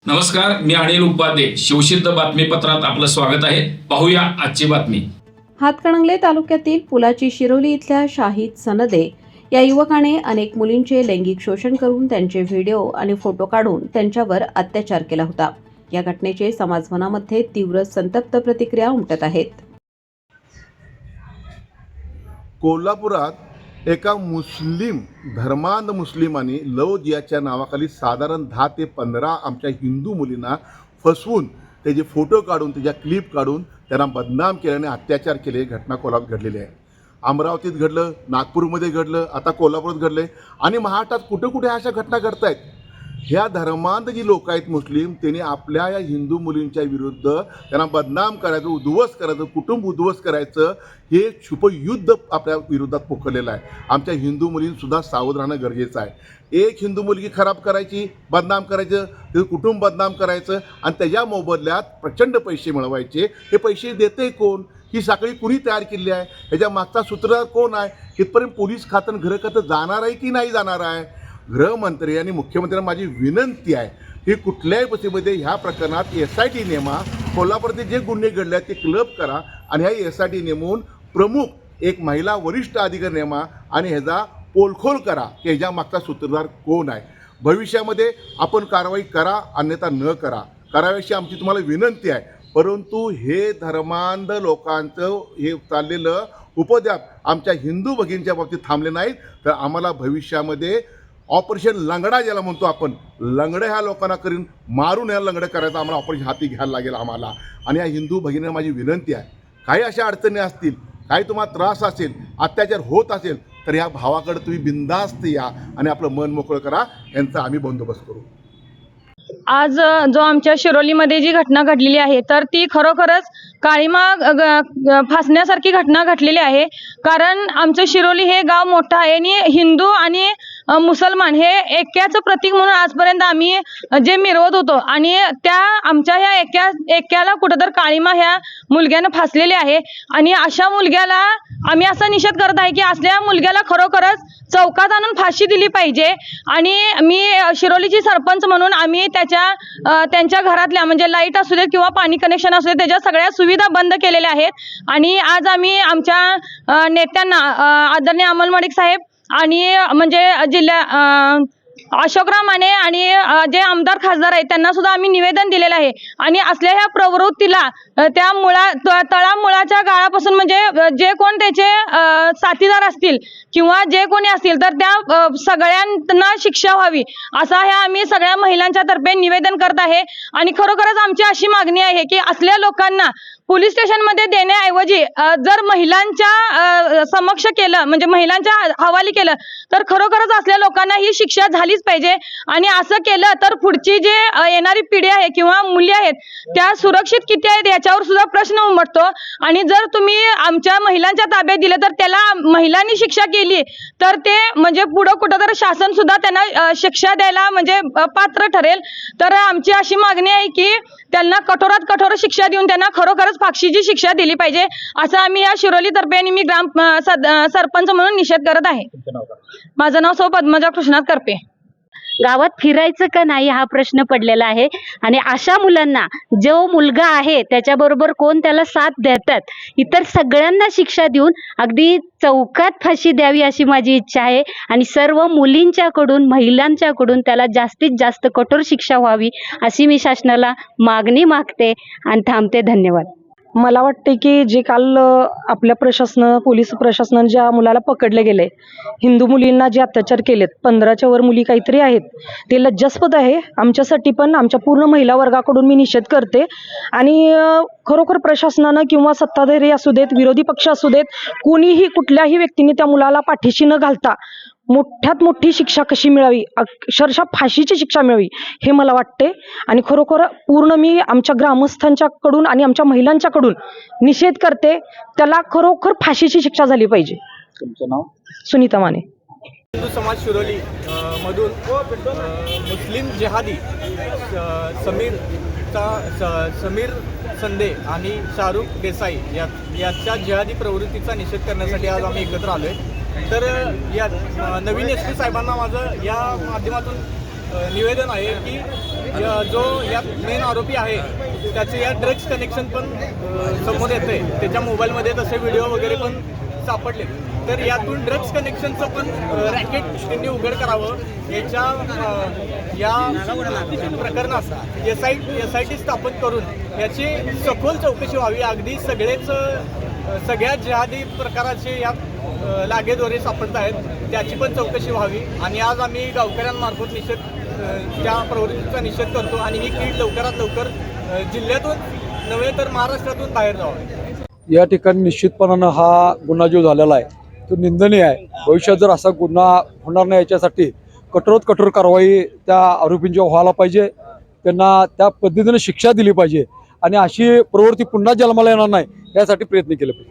नमस्कार, मी अनिल उपाध्ये. शिवसिद्ध बातमीपत्रात आपलं स्वागत आहे. पाहूया आजची बातमी. हातकणंगले तालुक्यातील पुलाची शिरोली इथल्या शाहिद सनदे या युवकाने अनेक मुलींचे लैंगिक शोषण करून त्यांचे व्हिडिओ आणि फोटो काढून त्यांच्यावर अत्याचार केला होता. या घटनेचे समाजमनामध्ये तीव्र संतप्त प्रतिक्रिया उमटत आहेत. कोल्हापुरात एका मुस्लिम धर्मांध मुस्लिमांनी लव जिहादच्या नावाखाली साधारण 10 ते 15 आमच्या हिंदू मुलींना फसवून त्याचे फोटो काढून त्याच्या क्लिप काढून त्यांना बदनाम केल्याने अत्याचार केले. घटना कोल्हापूर घडलेली आहे. अमरावतीत घडलं, नागपूरमध्ये घडलं, आता कोल्हापुरात घडले आणि महाराष्ट्रात कुठे कुठे अशा घटना घडत आहेत. ह्या धर्मांध जी लोक आहेत मुस्लिम, त्यांनी आपल्या या हिंदू मुलींच्या विरुद्ध त्यांना बदनाम करायचं, उद्ध्वस्त करायचं, कुटुंब उद्ध्वस्त करायचं हे छुपयुद्ध आपल्या विरोधात पोखरलेलं आहे. आमच्या हिंदू मुलींसुद्धा सावध राहणं गरजेचं आहे. एक हिंदू मुलगी खराब करायची, बदनाम करायचं, त्याचं कुटुंब बदनाम करायचं आणि त्याच्या मोबदल्यात प्रचंड पैसे मिळवायचे. हे पैसे देते कोण? ही साखळी कुणी तयार केली आहे? ह्याच्या मागचा सूत्रधार कोण आहे? इथपर्यंत पोलीस खातं गृह खातं जाणार आहे की नाही जाणार आहे? गृहमंत्री आणि मुख्यमंत्र्यांना माझी विनंती आहे की कुठल्याही परिस्थितीमध्ये ह्या प्रकरणात SIT नेमा. कोल्हापूरचे जे गुन्हे घडले आहेत ते क्लब करा आणि ह्या SIT नेमून प्रमुख एक महिला वरिष्ठ अधिकारी नेमा आणि ह्याचा पोलखोल करा की ह्याच्या मागचा सूत्रधार कोण आहे. भविष्यामध्ये आपण कारवाई करा, अन्यथा न करा. कराव्याशी आमची तुम्हाला विनंती आहे. परंतु हे धर्मांध लोकांचं हे चाललेलं उपद्व्याप आमच्या हिंदू भगिनींच्या बाबतीत थांबले नाहीत तर आम्हाला भविष्यामध्ये ऑपरेशन लंगडा ज्याला म्हणतो आपण, लंगडं ह्या लोकांना करीन मारून ह्या लंगडं करायचं आम्हाला ऑपरेशन हाती घ्यायला लागेल आम्हाला. आणि या हिंदू भगिनींना माझी विनंती आहे, काही अशा अडचणी असतील, काही तुम्हाला त्रास असेल, अत्याचार होत असेल तर ह्या भावाकडे तुम्ही बिनधास्त या आणि आपलं मन मोकळं करा. यांचा आम्ही बंदोबस्त करू. आज जो आमच्या शिरोलीमध्ये जी घटना घडलेली आहे तर ती खरोखरच काळीमा फासण्यासारखी घटना घडलेली आहे. कारण आमचं शिरोली हे गाव मोठं आहे आणि हिंदू आणि मुसलमान हे ऐक्याचं प्रतीक म्हणून आजपर्यंत आम्ही जे मिरवत होतो आणि त्या आमच्या ह्या ऐक्याला कुठंतर काळीमा ह्या मुलग्यानं फासलेली आहे. आणि अशा मुलग्याला आम्ही असा निषेध करत आहे की असल्या मुलग्याला खरोखरच चौकात आणून फाशी दिली पाहिजे. आणि मी शिरोलीची सरपंच म्हणून आम्ही त्यांच्या घरातल्या म्हणजे लाईट असू देत किंवा पाणी कनेक्शन असू देत त्याच्या सगळ्या सुविधा बंद केलेल्या आहेत. आणि आज आम्ही आमच्या नेत्यांना आदरणीय अमल माडिक साहेब आणि म्हणजे जिल्हा अशोकराव माने आणि जे आमदार खासदार आहेत त्यांना सुद्धा आम्ही निवेदन दिलेलं आहे. आणि असल्या ह्या प्रवृत्तीला त्या तळामुळाच्या गाळापासून म्हणजे जे कोण त्याचे साथीदार असतील किंवा जे कोणी असतील तर त्या सगळ्यांना शिक्षा व्हावी असा ह्या आम्ही सगळ्या महिलांच्या तर्फे निवेदन करत आहे. आणि खरोखरच आमची अशी मागणी आहे की असल्या लोकांना पोलीस स्टेशनमध्ये देण्याऐवजी जर महिलांच्या समक्ष केलं म्हणजे महिलांच्या हवाली केलं तर खरोखरच असल्या लोकांना ही शिक्षा झालीच पाहिजे. आणि असं केलं तर पुढची जे येणारी पिढी आहे किंवा मुली आहेत त्या सुरक्षित किती आहेत याच्यावर सुद्धा प्रश्न उमटतो. आणि जर तुम्ही आमच्या महिलांच्या ताब्यात दिलं तर त्याला महिलांनी शिक्षा केली तर ते म्हणजे पुढं कुठंतरी शासन सुद्धा त्यांना शिक्षा द्यायला म्हणजे पात्र ठरेल. तर आमची अशी मागणी आहे की त्यांना कठोरात कठोर शिक्षा देऊन त्यांना खरोखरच फाशीची शिक्षा दिली पाहिजे असं आम्ही या शिरोली तर्फे आणि मी ग्राम सरपंच म्हणून निषेध करत आहे. माझं नाव सौ पद्मजा कृष्णात करपे. गावात फिरायचं का नाही हा प्रश्न पडलेला आहे. आणि अशा मुलांना जो मुलगा आहे त्याच्याबरोबर कोण त्याला साथ देतात इतर सगळ्यांना शिक्षा देऊन अगदी चौकात फाशी द्यावी अशी माझी इच्छा आहे. आणि सर्व मुलींच्याकडून महिलांच्याकडून त्याला जास्तीत जास्त कठोर शिक्षा व्हावी अशी मी शासनाला मागणी मागते आणि थांबते. धन्यवाद. मला वाटते की जे काल आपल्या पोलीस प्रशासनाने ज्या मुलाला पकडले गेले, हिंदू मुलींना जे अत्याचार केलेत, 15च्या वर मुली काहीतरी आहेत, ते लज्जास्पद आहे. आमच्यासाठी पण आमच्या पूर्ण महिला वर्गाकडून मी निषेध करते. आणि खरोखर प्रशासनानं किंवा सत्ताधारी असू देत, विरोधी पक्ष असू देत, कोणीही कुठल्याही व्यक्तीने त्या मुलाला पाठीशी न घालता मोठ्यात मोठी शिक्षा कशी मिळावी, अक्षरशः फाशीची शिक्षा मिळावी हे मला वाटते. आणि खरोखर पूर्ण मी आमच्या ग्रामस्थांच्याकडून आणि आमच्या महिलांच्याकडून निषेध करते. त्याला खरोखर फाशीची शिक्षा झाली पाहिजे. तुमचं नाव? सुनीता माने. हिंदू समाज शिरोली मधून मुस्लिम जिहादी समीर समीर संदे आणि शाहरुख देसाई याच्या जिहादी प्रवृत्तीचा निषेध करण्यासाठी आज आम्ही एकत्र आलो आहे. तर या नवीन SP साहेबांना माझं या माध्यमातून निवेदन आहे की जो यात मेन आरोपी आहे त्याचे या ड्रग्ज कनेक्शन पण समोर येतं आहे. त्याच्या मोबाईलमध्ये तसे व्हिडिओ वगैरे पण सापडले. तर यातून ड्रग्ज कनेक्शनचं पण रॅकेट त्यांनी उघड करावं. या प्रकरणात SIT स्थापन करून याची सखोल चौकशी व्हावी. अगदी सगळ्या जिहादी प्रकाराचे या लागेदोरे सापडत आहेत, त्याची पण चौकशी व्हावी. आणि आज आम्ही गावकऱ्यांमार्फत त्या प्रवृत्तीचा निषेध करतो आणि ही कीड लवकरात लवकर जिल्ह्यातून नव्हे तर महाराष्ट्रातून बाहेर जावं. या ठिकाणी निश्चितपणानं हा गुन्हा जो झालेला आहे तो निंदनीय आहे. भविष्यात जर असा गुन्हा होणार नाही याच्यासाठी कठोरात कठोर कारवाई त्या आरोपींची व्हायला पाहिजे. त्यांना त्या पद्धतीने शिक्षा दिली पाहिजे आणि अशी प्रवृत्ती पुन्हा जन्माला येणार नाही यासाठी प्रयत्न केले पाहिजे.